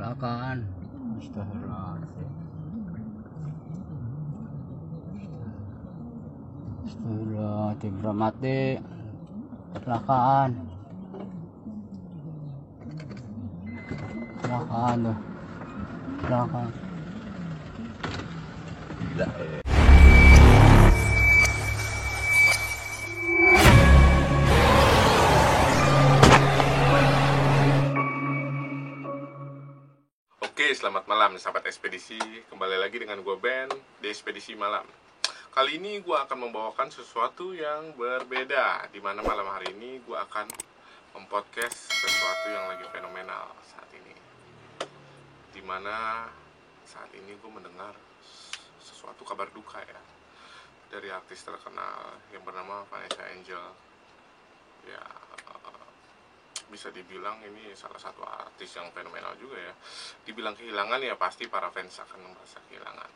kecelakaan. Astagfirullahaladzim. Astagfirullahaladzim, mati kecelakaan tuh, kecelakaan. Gila. Oke, selamat malam sahabat ekspedisi. Kembali lagi dengan gue Ben di ekspedisi malam. Kali ini gue akan membawakan sesuatu yang berbeda, di mana malam hari ini gue akan mempodcast sesuatu yang lagi fenomenal saat ini. Di mana saat ini gue mendengar sesuatu kabar duka ya, dari artis terkenal yang bernama Vanessa Angel. Ya, bisa dibilang ini salah satu artis yang fenomenal juga ya. Dibilang kehilangan ya pasti para fans akan merasa kehilangan.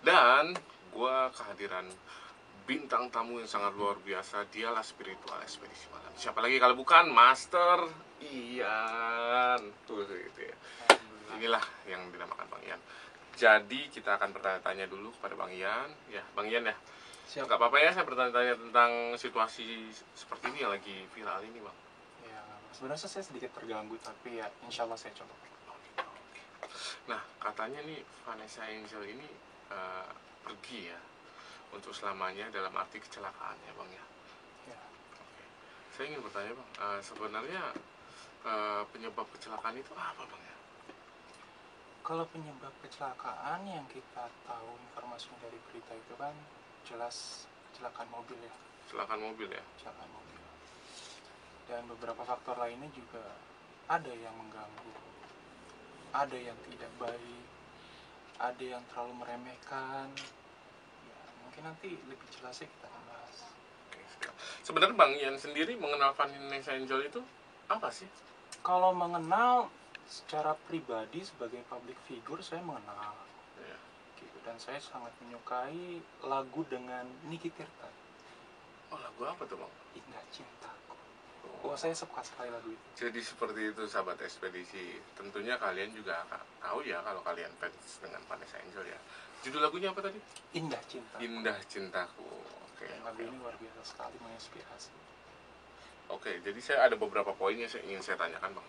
Dan gue kehadiran bintang tamu yang sangat luar biasa. Dialah spiritual ekspedisi malam. Siapa lagi kalau bukan Master Ian. Tuh gitu ya. Inilah yang dinamakan Bang Ian. Jadi kita akan bertanya-tanya dulu kepada Bang Ian. Ya Bang Ian ya. Siap. Gak apa-apa ya saya bertanya-tanya tentang situasi seperti ini yang lagi viral ini Bang. Sebenarnya saya sedikit terganggu, tapi ya insya Allah saya coba. Nah, katanya nih Vanessa Angel ini pergi ya untuk selamanya dalam arti kecelakaan ya Bang ya. Ya. Oke. Saya ingin bertanya Bang, sebenarnya penyebab kecelakaan itu apa Bang ya? Kalau penyebab kecelakaan yang kita tahu informasinya dari berita itu kan jelas kecelakaan mobil ya. Kecelakaan mobil ya? Kecelakaan mobil. Dan beberapa faktor lainnya juga ada yang mengganggu, ada yang tidak baik, ada yang terlalu meremehkan. Ya, mungkin nanti lebih jelasnya kita akan bahas. Oke, sebenarnya Bang Ian sendiri mengenal Vanessa Angel itu apa sih? Kalau mengenal secara pribadi sebagai public figure, saya mengenal. Ya. Gitu. Dan saya sangat menyukai lagu dengan Niki Tirta. Oh, lagu apa tuh Bang? Indah Cintaku. Oh, saya suka sekali lagu itu. Jadi seperti itu sahabat ekspedisi. Tentunya kalian juga tahu ya kalau kalian fans dengan Vanessa Angel ya. Judul lagunya apa tadi? Indah Cintaku. Indah Cintaku. Oke. Lagu ini luar biasa sekali, menginspirasi. Oke, jadi saya ada beberapa poin yang ingin saya tanyakan Bang.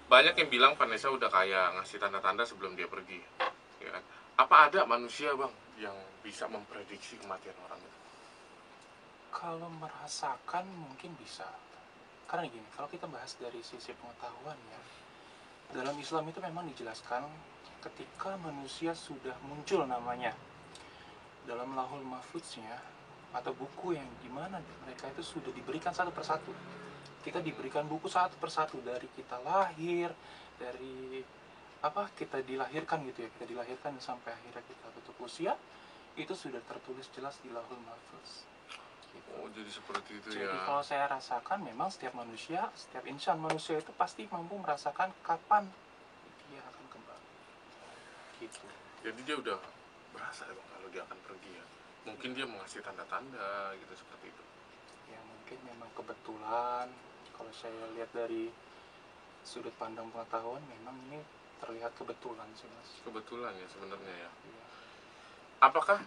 Banyak yang bilang Vanessa udah kayak ngasih tanda-tanda sebelum dia pergi, ya kan? Apa ada manusia Bang yang bisa memprediksi kematian orang itu? Kalau merasakan mungkin bisa. Karena gini, kalau kita bahas dari sisi pengetahuan ya, dalam Islam itu memang dijelaskan ketika manusia sudah muncul namanya dalam lahul mahfuznya atau buku yang dimana mereka itu sudah diberikan satu persatu. Kita diberikan buku satu persatu dari kita lahir, dari kita dilahirkan gitu ya, kita dilahirkan sampai akhirnya kita tutup usia, itu sudah tertulis jelas di lahul mahfuz. Oh, jadi seperti itu Jadi ya. kalau saya rasakan memang setiap manusia, setiap insan manusia itu pasti mampu merasakan kapan dia akan kembali. Gitu. Jadi dia udah berasa ya Bang kalau dia akan pergi ya. Mungkin dia mengasih tanda-tanda gitu seperti itu. Ya mungkin memang kebetulan, kalau saya lihat dari sudut pandang pengetahuan memang ini terlihat kebetulan sih Mas. Kebetulan ya sebenarnya ya. Iya. Apakah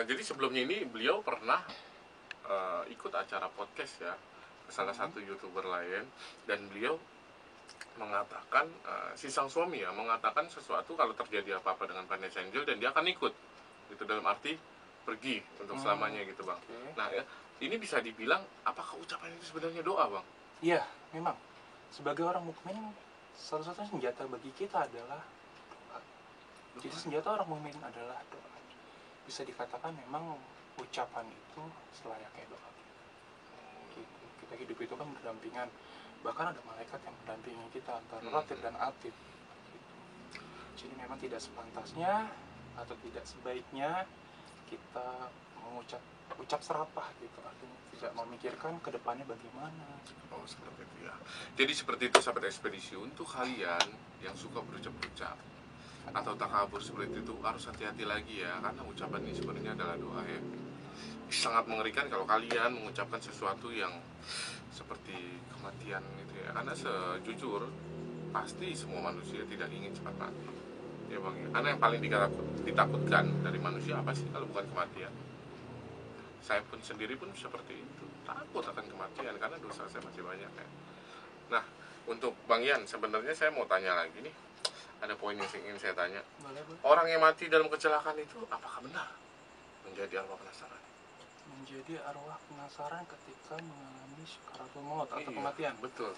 jadi sebelumnya ini beliau pernah ikut acara podcast ya salah satu YouTuber lain, dan beliau mengatakan si sang suami ya mengatakan sesuatu kalau terjadi apa-apa dengan Vanessa Angel dan dia akan ikut gitu, dalam arti pergi untuk selamanya gitu Bang. Okay. Nah ya, ini bisa dibilang apakah ucapan itu sebenarnya doa Bang? Iya, memang sebagai orang mukmin salah satu senjata bagi kita adalah doa. Jadi senjata orang mukmin adalah doa. Bisa dikatakan memang ucapan itu selayaknya doa. Gitu. Kita hidup itu kan berdampingan, bahkan ada malaikat yang mendampingi kita antara ratib dan atid. Gitu. Jadi memang tidak sepantasnya atau tidak sebaiknya kita ucap serapah gitu, artinya tidak memikirkan ke depannya bagaimana. Oh seperti itu ya. Jadi seperti itu sahabat ekspedisi, untuk kalian yang suka berucap-ucap atau takabur seperti itu harus hati-hati lagi ya, karena ucapan ini sebenarnya adalah doa ya. Sangat mengerikan kalau kalian mengucapkan sesuatu yang seperti kematian itu ya, karena pasti semua manusia tidak ingin cepat mati. Ya Bang ya. Karena yang paling ditakutkan dari manusia apa sih kalau bukan kematian? Saya pun sendiri pun seperti itu, takut akan kematian karena dosa saya masih banyak ya. Nah, untuk Bang Yan, sebenarnya saya mau tanya lagi nih. Ada poin yang ingin saya tanya. Boleh. Orang yang mati dalam kecelakaan itu apakah benar menjadi arwah penasaran? Menjadi arwah penasaran ketika mengalami sakaratul maut atau Iya, kematian. betul.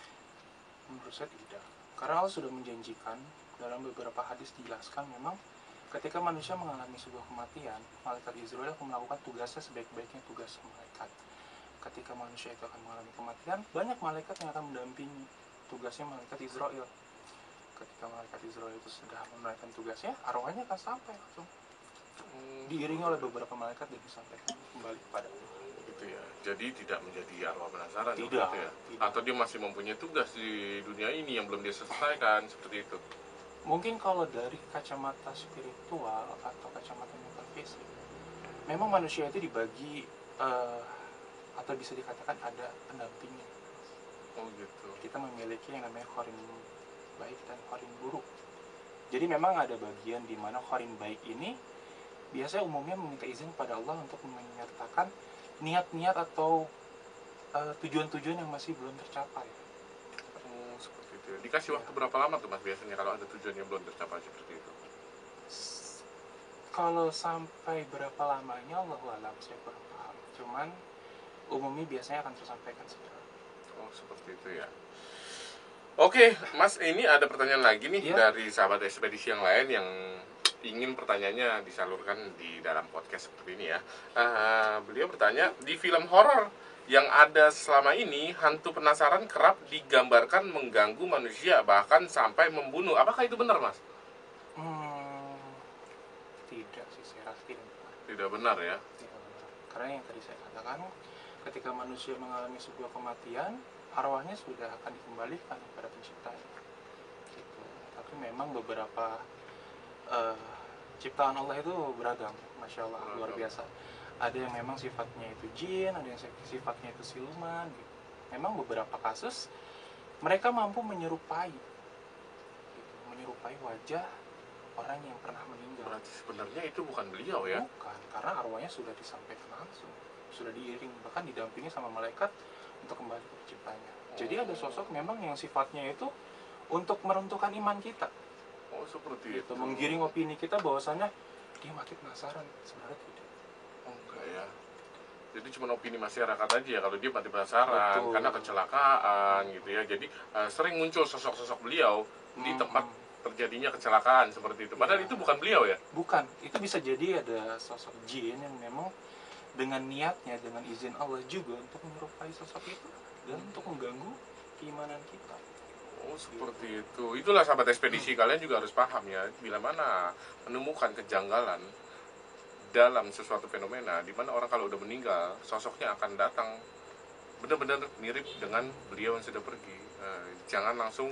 Menurut saya tidak. Karena Allah sudah menjanjikan dalam beberapa hadis dijelaskan memang ketika manusia mengalami sebuah kematian, malaikat Israel akan melakukan tugasnya sebaik-baiknya tugas malaikat. Ketika manusia itu akan mengalami kematian, banyak malaikat yang akan mendampingi tugasnya malaikat Israel. Ketika malaikat Israel itu sudah menunaikan tugasnya, arwahnya akan sampai langsung. Diiringi oleh beberapa malaikat dan disampaikan kembali kepada Allah. Gitu ya. Jadi tidak menjadi arwah penasaran Tidak, seperti itu ya. tidak. Atau dia masih mempunyai tugas di dunia ini yang belum dia selesaikan seperti itu. Mungkin kalau dari kacamata spiritual atau kacamata metafisik, memang manusia itu dibagi atau bisa dikatakan ada pendampingnya. Oh gitu. Kita memiliki yang namanya khorin baik dan khorin buruk. Jadi memang ada bagian di mana khorin baik ini biasanya umumnya meminta izin pada Allah untuk menyertakan niat-niat atau tujuan-tujuan yang masih belum tercapai. Oh, seperti itu. Dikasih waktu berapa lama tuh Mas biasanya kalau ada tujuan yang belum tercapai seperti itu? Kalau sampai berapa lamanya Allah alam saya kurang paham. Cuman umumnya biasanya akan tersampaikan segera. Oh, seperti itu ya. Oke, Mas, ini ada pertanyaan lagi nih Iya. dari sahabat ekspedisi yang lain yang ingin pertanyaannya disalurkan di dalam podcast seperti ini ya. Beliau bertanya, di film horor yang ada selama ini, hantu penasaran kerap digambarkan mengganggu manusia bahkan sampai membunuh. Apakah itu benar, Mas? Tidak sih, saya rasa tidak benar. Tidak benar ya. Tidak benar. Karena yang tadi saya katakan, ketika manusia mengalami sebuah kematian, arwahnya sudah akan dikembalikan kepada penciptanya. Gitu. Tapi memang beberapa ciptaan Allah itu beragam, masya Allah, luar biasa. Ada yang memang sifatnya itu jin, ada yang sifatnya itu siluman. Gitu. Memang beberapa kasus mereka mampu menyerupai, gitu, menyerupai wajah orang yang pernah meninggal. Berarti sebenarnya itu bukan beliau ya? Bukan, karena arwahnya sudah disampaikan langsung, sudah diiring, bahkan didampingi sama malaikat untuk kembali ke penciptanya. Jadi ada sosok memang yang sifatnya itu untuk meruntuhkan iman kita. Oh, seperti itu. Menggiring opini kita bahwasannya dia mati penasaran, sebenarnya tidak. Oh, enggak ya. Jadi cuma opini masyarakat aja ya kalau dia mati penasaran. Betul. Karena kecelakaan gitu ya. Jadi sering muncul sosok-sosok beliau di tempat terjadinya kecelakaan seperti itu. Padahal itu bukan beliau ya? Bukan, itu bisa jadi ada sosok jin yang memang dengan niatnya, dengan izin Allah juga untuk menyerupai sosok itu dan untuk mengganggu keimanan kita. Oh, seperti itu. Itulah sahabat ekspedisi, kalian juga harus paham ya, bila mana menemukan kejanggalan dalam sesuatu fenomena, di mana orang kalau udah meninggal, sosoknya akan datang benar-benar mirip dengan beliau yang sudah pergi. Jangan langsung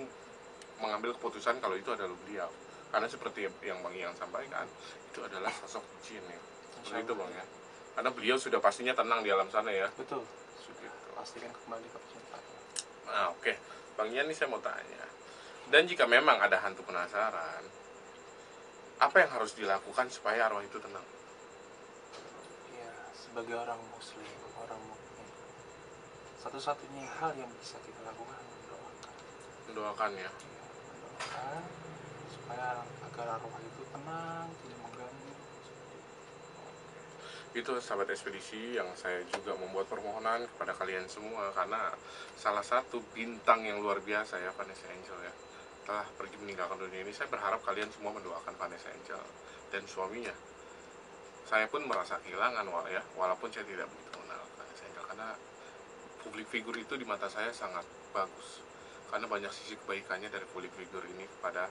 mengambil keputusan kalau itu adalah beliau. Karena seperti yang Bang Yang sampaikan, itu adalah sosok jin ya. Seperti itu Bang ya. Karena beliau sudah pastinya tenang di alam sana ya. Betul. Seperti itu. Pastikan kembali ke penciptanya. Nah, oke. Bang Yan, ini saya mau tanya. Dan jika memang ada hantu penasaran, apa yang harus dilakukan supaya arwah itu tenang? Ya, sebagai orang muslim, orang mukmin, satu-satunya hal yang bisa kita lakukan adalah mendoakan. Mendoakan ya. Ya, mendoakan supaya agar arwah itu tenang, tidak mengganggu. Itu sahabat ekspedisi yang saya juga membuat permohonan kepada kalian semua, karena salah satu bintang yang luar biasa ya, Vanessa Angel ya, telah pergi meninggalkan dunia ini. Saya berharap kalian semua mendoakan Vanessa Angel dan suaminya. Saya pun merasa kehilangan walaupun saya tidak begitu mengenal Vanessa Angel, karena public figure itu di mata saya sangat bagus, karena banyak sisi kebaikannya dari public figure ini kepada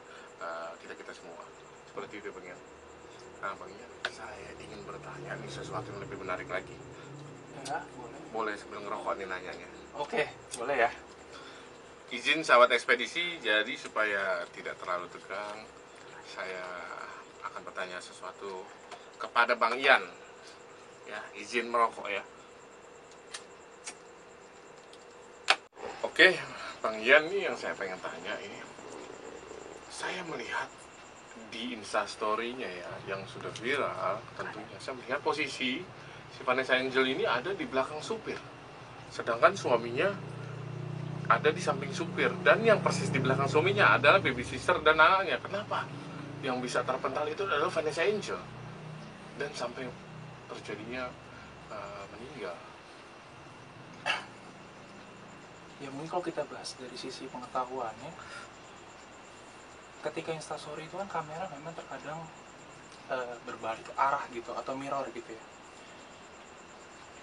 kita semua. Seperti itu Bang Yan. Nah Bang Yan, saya ingin bertanya nih sesuatu yang lebih menarik lagi. Ya, boleh. Boleh sebelum ngerokok nih nanyanya. Oke, boleh ya. Izin sahabat ekspedisi, jadi supaya tidak terlalu tegang, saya akan bertanya sesuatu kepada Bang Yan. Ya, izin merokok ya. Oke, Bang Yan nih yang saya pengen tanya ini. saya melihat di instastory-nya ya, yang sudah viral tentunya, saya melihat posisi si Vanessa Angel ini ada di belakang supir, sedangkan suaminya ada di samping supir, dan yang persis di belakang suaminya adalah baby sister dan anaknya. Kenapa yang bisa terpental itu adalah Vanessa Angel, dan sampai terjadinya meninggal? Ya mungkin kalau kita bahas dari sisi pengetahuannya, ketika instastory itu kan kamera memang terkadang berbalik arah gitu atau mirror gitu ya.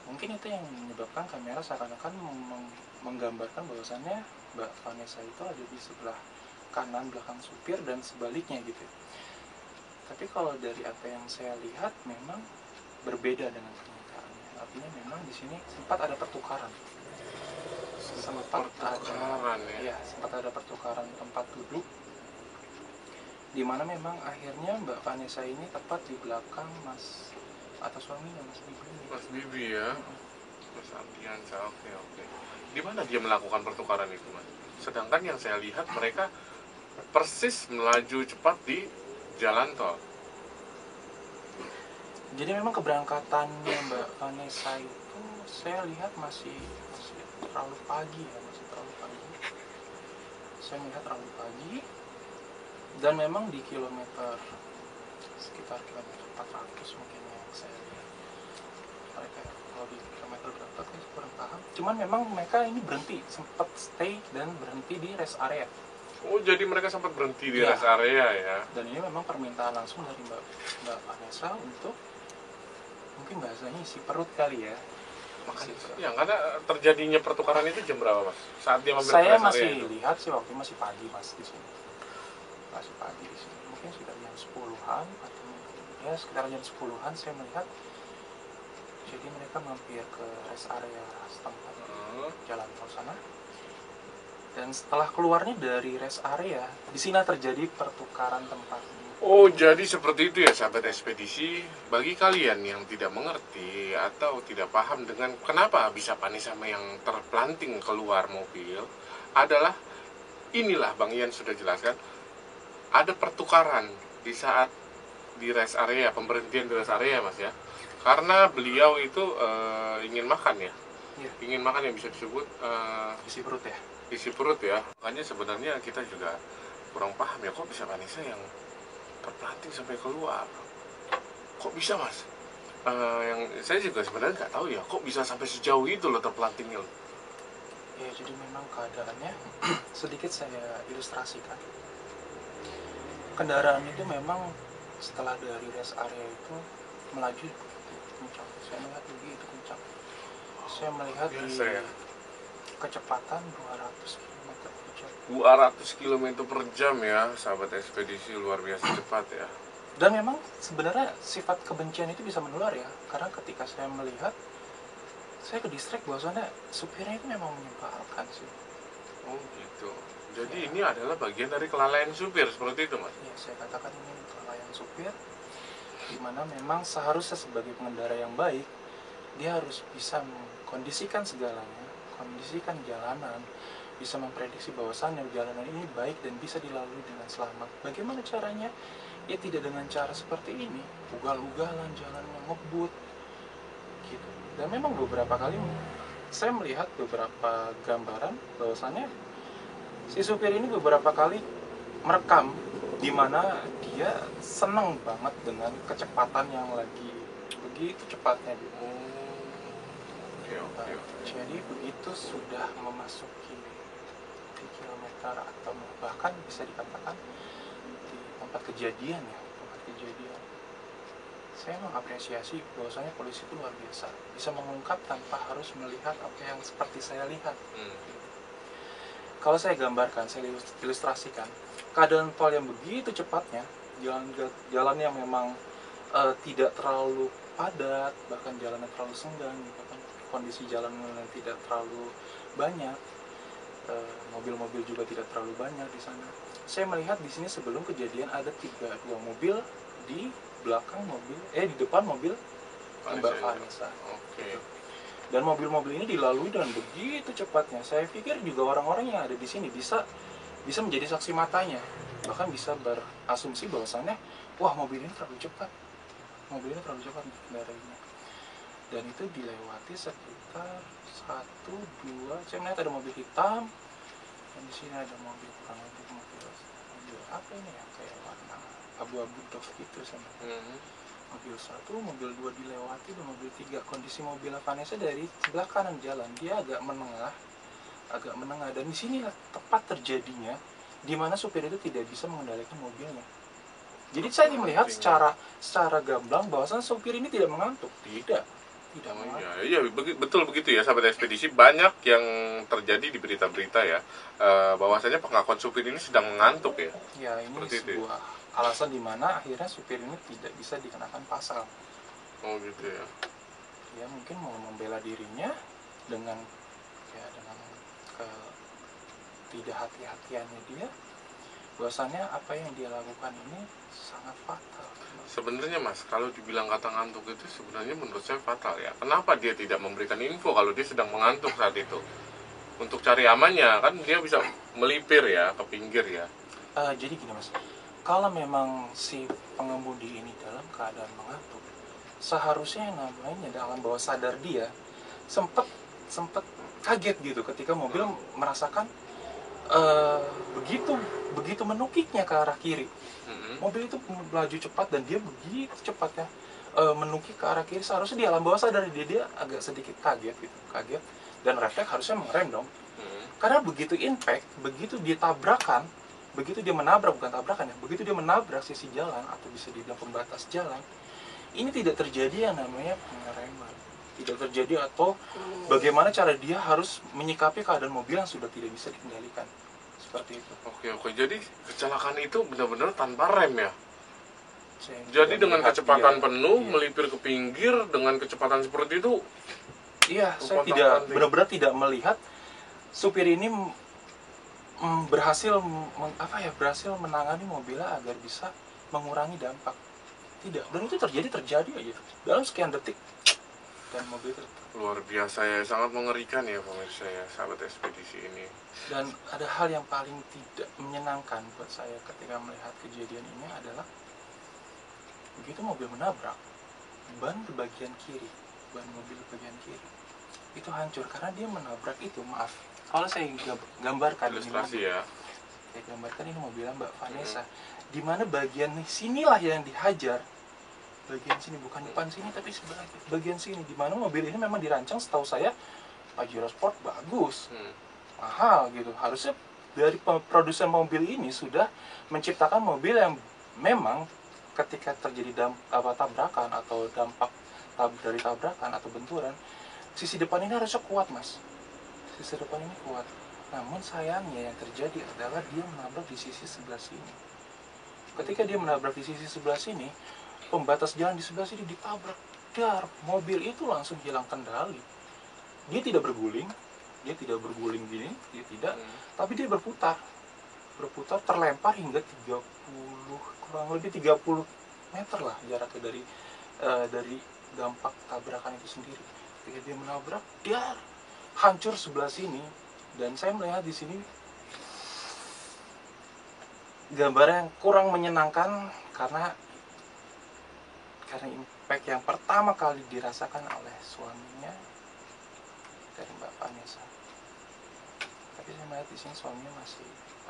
Mungkin itu yang menyebabkan kamera seakan-akan menggambarkan bahwasannya Mbak Vanessa itu ada di sebelah kanan belakang supir dan sebaliknya gitu ya. Tapi kalau dari apa yang saya lihat memang berbeda dengan kenyataannya. Artinya memang di sini sempat ada pertukaran. Sempat ada pertukaran tempat duduk, di mana memang akhirnya Mbak Vanessa ini tepat di belakang Mas atau suaminya, Mas Bibi ya, Mas Ardiansa. Oke. Di mana dia melakukan pertukaran itu, Mas? Sedangkan yang saya lihat mereka persis melaju cepat di jalan tol. Jadi memang keberangkatannya Mbak Vanessa itu saya lihat masih terlalu pagi ya, Saya melihat terlalu pagi, dan memang di sekitar kilometer 400 mungkin yang saya lihat. Mereka kalau di kilometer berapa saya kurang paham. Cuman memang mereka ini berhenti, sempat stay dan berhenti di rest area. Oh, jadi mereka sempat berhenti di rest area ya. Dan ini memang permintaan langsung dari Mbak Vanessa untuk mungkin bahasanya isi perut kali ya. Ya, karena terjadinya pertukaran itu jam berapa, Mas? Saat dia mampir saya ke rest masih area itu? lihat sih waktu masih pagi, Mas, di sini. Masih pagi di sini. Mungkin sekitar jam 10-an atau ya sekitar jam 10-an saya melihat. Jadi mereka mampir ke rest area setempat jalan tol sana. Dan setelah keluarnya dari rest area, di sini terjadi pertukaran tempat. Oh, jadi seperti itu ya, sahabat ekspedisi. Bagi kalian yang tidak mengerti atau tidak paham dengan kenapa bisa Vanessa yang terpelanting keluar mobil, adalah inilah Bang Ian sudah jelaskan, ada pertukaran di saat di rest area, pemberhentian di rest area, Mas ya. Karena beliau itu ingin makan ya. Ingin makan yang bisa disebut isi perut ya. Isi perut ya. Makanya sebenarnya kita juga kurang paham ya, kok bisa Vanessa yang terpelanting sampai keluar. Kok bisa, Mas? Yang saya juga sebenarnya nggak tahu ya, kok bisa sampai sejauh itu loh terpelantingnya. Ya, jadi memang keadaannya sedikit saya ilustrasikan. Kendaraan itu memang setelah dari rest area itu melaju kencang. Saya melihat begitu kencang. Saya melihat biasa, di ya? Kecepatan 200 km per jam. 200 km per jam ya, sahabat ekspedisi, luar biasa cepat ya. Dan memang sebenarnya sifat kebencian itu bisa menular ya, karena ketika saya melihat, saya ke distract bahwasannya supirnya itu memang menyebalkan sih. Oh gitu. Jadi ini adalah bagian dari kelalaian supir, seperti itu, Mas? Ya, saya katakan ini kelalaian supir, di mana memang seharusnya sebagai pengendara yang baik, dia harus bisa mengkondisikan segalanya, kondisikan jalanan, bisa memprediksi bahwasannya jalanan ini baik dan bisa dilalui dengan selamat. Bagaimana caranya? Ya tidak dengan cara seperti ini, ugal-ugalan, jalannya ngebut, gitu. Dan memang beberapa kali saya melihat beberapa gambaran bahwasannya si supir ini beberapa kali merekam di mana dia senang banget dengan kecepatan yang lagi begitu cepatnya. Jadi begitu sudah memasuki di kilometer atau bahkan bisa dikatakan di tempat kejadian ya, saya mengapresiasi bahwasanya polisi itu luar biasa, bisa mengungkap tanpa harus melihat apa yang seperti saya lihat. Kalau saya gambarkan, saya ilustrasikan keadaan tol yang begitu cepatnya, jalan yang memang tidak terlalu padat, bahkan jalannya terlalu senggang gitu kan, kondisi jalan yang tidak terlalu banyak, mobil-mobil juga tidak terlalu banyak di sana. Saya melihat di sini sebelum kejadian ada dua mobil di belakang mobil, di depan mobil Mbak Vanessa. Dan mobil-mobil ini dilalui dengan begitu cepatnya. Saya pikir juga orang-orang yang ada di sini bisa menjadi saksi matanya. bahkan bisa berasumsi bahwasannya wah mobil ini terlalu cepat, mengendarainya. Dan itu dilewati sekitar 1, 2, saya melihat ada mobil hitam, dan di sini ada mobil kurang lebih mobil apa ini ya, kayak warna abu-abu doff gitu sama mobil 1, mobil 2 dilewati, dan mobil 3. Kondisi mobil Vanessa dari sebelah kanan jalan, dia agak menengah, dan di sinilah tepat terjadinya di mana supir itu tidak bisa mengendalikan mobilnya. Jadi saya melihat secara gamblang bahwasan supir ini tidak mengantuk, tidak mengantuk. Iya, betul begitu ya sahabat ekspedisi. Banyak yang terjadi di berita-berita ya, bahwasanya pengakuan supir ini sedang mengantuk ya. Ya, ini seperti sebuah alasan di mana akhirnya supir ini tidak bisa dikenakan pasal. Oh gitu ya. Ya mungkin mau membela dirinya dengan tidak hati-hatiannya dia, bahwasannya apa yang dia lakukan ini sangat fatal. Sebenarnya Mas, kalau dibilang kata ngantuk itu sebenarnya menurut saya fatal ya. Kenapa dia tidak memberikan info kalau dia sedang mengantuk saat itu? Untuk cari amannya kan dia bisa melipir ya ke pinggir ya. Jadi gini Mas, kalau memang si pengemudi ini dalam keadaan mengantuk, seharusnya yang namanya dalam bawah sadar dia sempat kaget gitu ketika mobil merasakan begitu menukiknya ke arah kiri. Mobil itu melaju cepat dan dia begitu cepat ya menukik ke arah kiri. Seharusnya di alam bawah sadar dia agak sedikit kaget gitu, dan refleks harusnya mengerem dong. Karena begitu impact, begitu dia menabrak sisi jalan atau bisa dibilang pembatas jalan, ini tidak terjadi yang namanya pengereman, tidak terjadi, atau bagaimana cara dia harus menyikapi keadaan mobil yang sudah tidak bisa dikendalikan. Seperti itu. Oke, jadi kecelakaan itu benar-benar tanpa rem ya. Jadi dengan kecepatan penuh melipir ke pinggir dengan kecepatan seperti itu. Iya, saya benar-benar tidak melihat supir ini berhasil menangani mobilnya agar bisa mengurangi dampak. Tidak, dan itu terjadi aja dalam sekian detik, dan mobil luar biasa ya, sangat mengerikan ya pemirsa ya, sahabat ekspedisi ini. Dan ada hal yang paling tidak menyenangkan buat saya ketika melihat kejadian ini adalah begitu mobil menabrak, ban mobil bagian kiri itu hancur karena dia menabrak itu. Maaf kalau saya gambarkan ilustrasi ya, saya gambarkan ini mobilnya Mbak Vanessa, di mana bagian sinilah yang dihajar, bagian sini, bukan depan sini tapi sebelah bagian sini, di mana mobil ini memang dirancang setahu saya Pajero Sport bagus, mahal gitu. Harusnya dari produsen mobil ini sudah menciptakan mobil yang memang ketika terjadi tabrakan atau dampak dari tabrakan atau benturan, sisi depan ini harusnya kuat Mas, sisi depan ini kuat. Namun sayangnya yang terjadi adalah dia menabrak di sisi sebelah sini. Ketika dia menabrak di sisi sebelah sini, pembatas jalan di sebelah sini ditabrak, mobil itu langsung hilang kendali. Dia tidak berguling gini, dia tidak, tapi dia berputar terlempar hingga kurang lebih 30 meter lah jaraknya dari dampak tabrakan itu sendiri. Ketika dia menabrak, dia hancur sebelah sini, dan saya melihat di sini gambar yang kurang menyenangkan karena impact yang pertama kali dirasakan oleh suaminya dari Mbak Vanessa. Tapi saya melihat di sini suaminya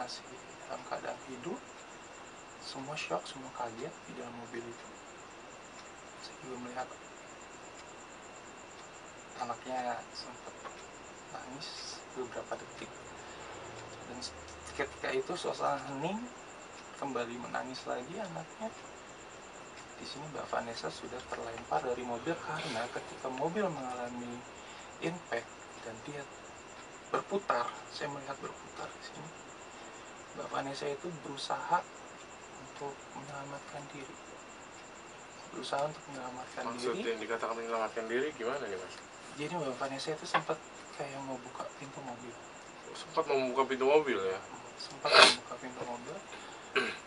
masih dalam keadaan hidup, semua shock, semua kaget di dalam mobil itu. Saya juga melihat anaknya sempat nangis beberapa detik, dan ketika itu suasana hening, kembali menangis lagi anaknya. Di sini Mbak Vanessa sudah terlempar dari mobil karena ketika mobil mengalami impact dan dia berputar, saya melihat berputar di sini, Mbak Vanessa itu berusaha untuk menyelamatkan diri. Maksud yang dikatakan menyelamatkan diri gimana nih Mas? Jadi Mbak Vanessa itu sempat kayak mau buka pintu mobil. Sempat membuka pintu mobil ya? Sempat membuka pintu mobil.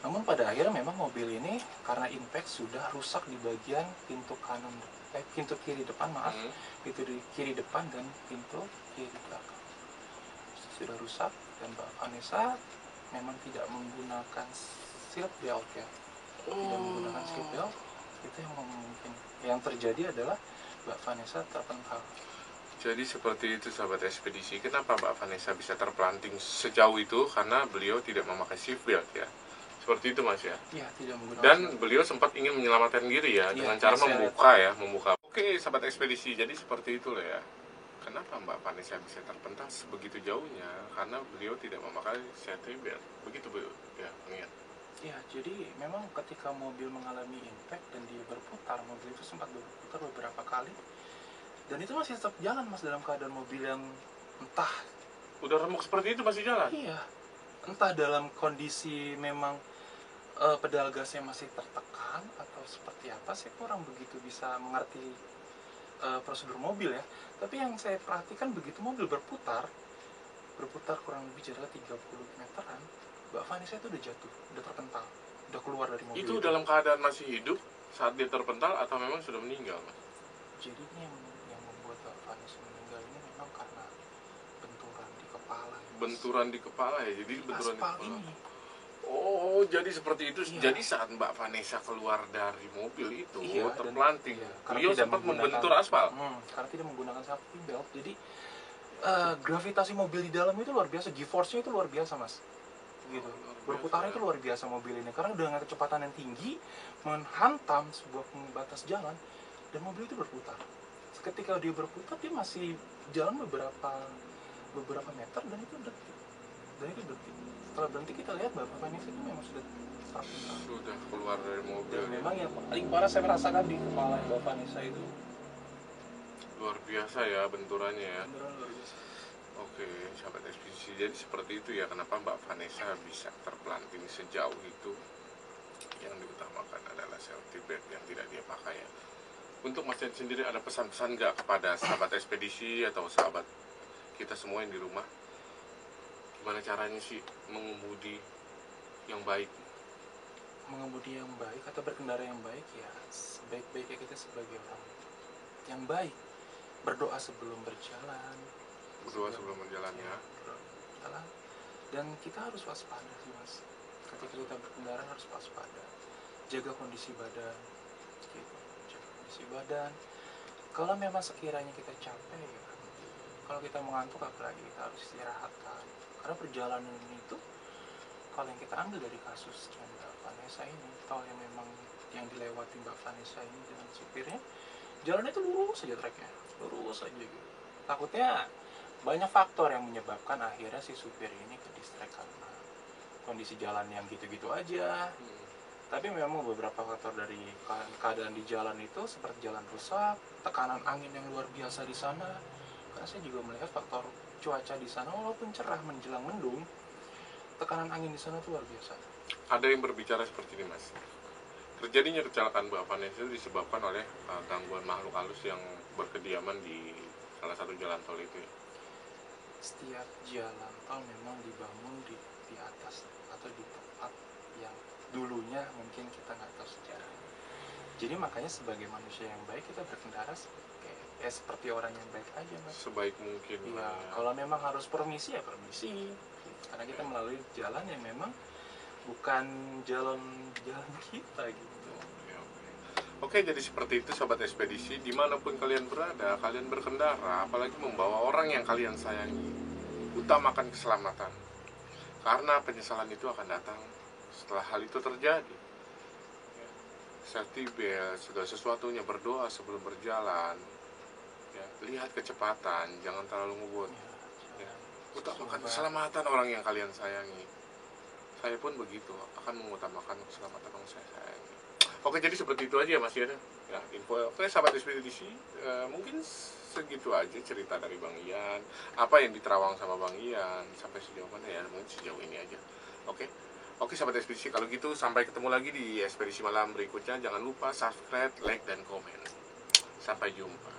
Namun pada akhirnya memang mobil ini karena impact sudah rusak di bagian pintu kiri depan, pintu kiri depan dan pintu kiri belakang sudah rusak, dan Mbak Vanessa memang tidak menggunakan seat belt ya, tidak menggunakan seat belt, itu yang mungkin yang terjadi adalah Mbak Vanessa terpental. Jadi seperti itu sahabat ekspedisi. Kenapa Mbak Vanessa bisa terpelanting sejauh itu? Karena beliau tidak memakai seatbelt ya. Seperti itu Mas ya. Iya, tidak menggunakan. Dan beliau sempat ingin menyelamatkan diri ya, dengan cara membuka. Oke sahabat ekspedisi. Jadi seperti itu ya. Kenapa Mbak Vanessa bisa terpental sebegitu jauhnya? Karena beliau tidak memakai seatbelt. Begitu Bu ya, ingat. Ya, jadi memang ketika mobil mengalami impact dan dia berputar, mobil itu sempat berputar beberapa kali, dan itu masih tetap jalan Mas, dalam keadaan mobil yang entah udah remuk seperti itu masih jalan? Iya, entah dalam kondisi memang pedal gasnya masih tertekan atau seperti apa, saya kurang begitu bisa mengerti prosedur mobil ya. Tapi yang saya perhatikan begitu mobil berputar kurang lebih jarak 30 meteran, Mbak Vanessa itu udah jatuh, udah terpental, udah keluar dari mobil. Itu dalam keadaan masih hidup saat dia terpental atau memang sudah meninggal Mas? Jadi ini yang membuat Mbak Vanessa meninggal ini memang karena benturan di kepala. Benturan di kepala ya, jadi benturan di Aspal kepala. ini. Oh, jadi seperti itu. Iya. Jadi saat Mbak Vanessa keluar dari mobil itu Iya, terpelanting, iya, beliau tidak sempat menggunakan- membentur aspal. Karena tidak menggunakan safety belt, jadi gravitasi mobil di dalam itu luar biasa, G-force-nya itu luar biasa Mas. Gitu. Luar biasa, Berputarnya ya. itu luar biasa mobil ini karena dengan kecepatan yang tinggi menghantam sebuah pembatas jalan dan mobil itu berputar. Ketika dia berputar dia masih jalan beberapa meter dan itu berhenti. Setelah berhenti kita lihat Bapak Vanessa itu memang sudah terpental. Sudah keluar dari mobil. Dan memang yang paling parah saya merasakan di kepala Bapak Vanessa itu Luar biasa ya benturannya ya. beneran luar biasa. Oke, sahabat ekspedisi. Jadi seperti itu ya kenapa Mbak Vanessa bisa terpelanting sejauh itu. Yang diutamakan adalah safety belt yang tidak dia pakai ya. Untuk Mas Jan sendiri ada pesan-pesan nggak kepada sahabat ekspedisi atau sahabat kita semua yang di rumah? Gimana caranya sih mengemudi yang baik? Mengemudi yang baik atau berkendara yang baik ya sebaik-baiknya kita sebagai orang yang baik berdoa sebelum berjalan, Berdoa sebelum berjalan ya. berjalan. Dan kita harus waspada sih Mas, ketika kita berkendara harus waspada, jaga kondisi badan gitu. Jaga kondisi badan. Kalau memang sekiranya kita capek ya, kalau kita mengantuk apalagi kita harus istirahatkan, karena perjalanan itu kalau yang kita ambil dari kasus Mbak Vanessa ini, tol yang memang yang dilewati Mbak Vanessa ini dengan supirnya, jalannya itu lurus saja treknya, lurus saja gitu. Takutnya banyak faktor yang menyebabkan akhirnya si supir ini ke distrek karena kondisi jalan yang gitu-gitu aja. Tapi memang beberapa faktor dari keadaan di jalan itu seperti jalan rusak, tekanan angin yang luar biasa di sana. Karena saya juga melihat faktor cuaca di sana walaupun cerah menjelang mendung, tekanan angin di sana tuh luar biasa. Ada yang berbicara seperti ini Mas. Terjadinya kecelakaan Mbak Vanessa itu disebabkan oleh gangguan makhluk halus yang berkediaman di salah satu jalan tol itu ya. Setiap jalan tol memang dibangun di atas atau di tempat yang dulunya mungkin kita nggak tahu sejarahnya. Jadi makanya sebagai manusia yang baik kita berkendara seperti orang yang baik aja Mas. Sebaik mungkin. Iya, kalau memang harus permisi ya permisi. Karena kita melalui jalan yang memang bukan jalan kita gitu. Oke, jadi seperti itu sobat ekspedisi. Dimanapun kalian berada, kalian berkendara, apalagi membawa orang yang kalian sayangi, utamakan keselamatan. Karena penyesalan itu akan datang setelah hal itu terjadi. Safety belt, segala sesuatunya, berdoa sebelum berjalan. Ya, lihat kecepatan, jangan terlalu ngebut. Ya, utamakan keselamatan orang yang kalian sayangi. Saya pun begitu, akan mengutamakan keselamatan orang saya sayangi. Oke, jadi seperti itu aja Mas ya. Ya, info. Oke, sahabat ekspedisi, mungkin segitu aja cerita dari Bang Ian. Apa yang diterawang sama Bang Ian sampai sejauh mana ya? Mungkin sejauh ini aja. Oke. Oke, sahabat ekspedisi, kalau gitu sampai ketemu lagi di ekspedisi malam berikutnya. Jangan lupa subscribe, like, dan komen. Sampai jumpa.